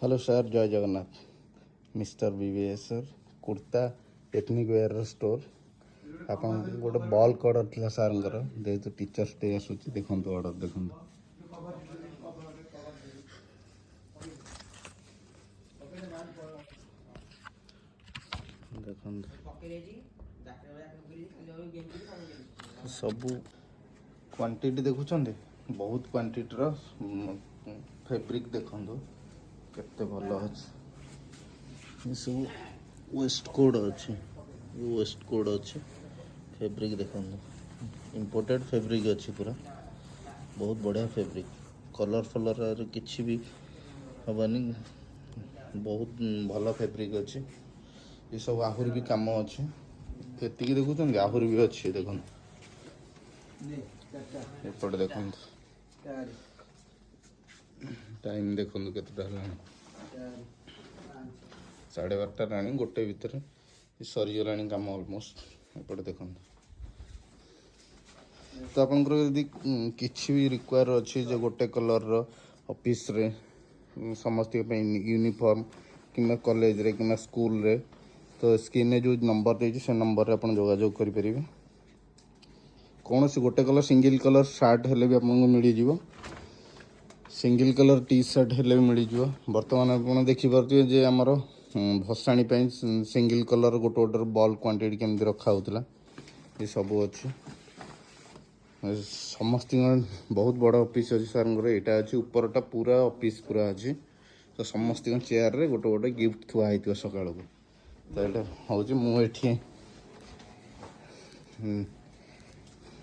Hello sir, जय Jagannath. Mister BVS sir, kurta ethnic wear store. आप गोटे बल्क अर्डर था सार जेहतु टीचर्स डे आसूँ देखो अर्डर देखो सबू क्वांटिटी देखुं बहुत क्वांटिटी फैब्रिक देखो केते भल अच्छे सब वेस्ट कोड अच्छे वेस्ट कोड अच्छे फैब्रिक देखो इम्पोर्टेड फैब्रिक अच्छी पूरा बहुत बढ़िया फैब्रिक कलर फलर किसी भी हबानी बहुत भल फैब्रिक अच्छे ये सब आहरी भी कम अच्छे ये देखुं आहरी भी अच्छे देखो एपटे देखो टाइम देखो केतटा 12:30 राणी गोटे भितर सरीगला कम अलमोस्ट एपटे देखो तो आपंकर यदि किसी भी रिक्वायर अच्छी जो गोटे कलर ऑफिस रे समस्त यूनिफॉर्म कि कॉलेज रे कि स्कूल रे तो स्क्रीन जो नंबर देती से नंबर आप जोगाजोग करेंगे कौन सी गोटे कलर सिंगल कलर सार्ट हेले भी आपको मिल सिंगल कलर टी सर्ट हेले भी मिल बर्तमान आप देखिपे जे आमर भसाणी सिंगल कलर गोटे गोटे बल्क क्वांटिटी केमती रखा होता ये सब अच्छे समस्त बहुत बड़ा ऑफिस अच्छी सार यहाँ अच्छी उपरटा पूरा ऑफिस पूरा अच्छी तो समस्त चेयर रे गोटे गोटे गिफ्ट थुआई सकाल को तो ये हूँ मुझे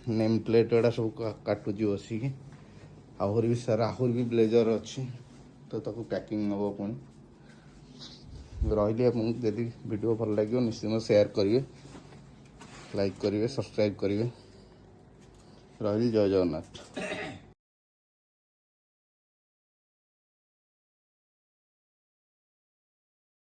नेम प्लेट एडा सब काटुची बसिकी आहरी भी सारा आहरी भी ब्लेजर अच्छी तो ताको पैकिंग नब पुणी रही आपको वीडियो भल लगे निश्चित शेयर करेंगे लाइक करेंगे सब्सक्राइब करेंगे रही जय जगन्नाथ।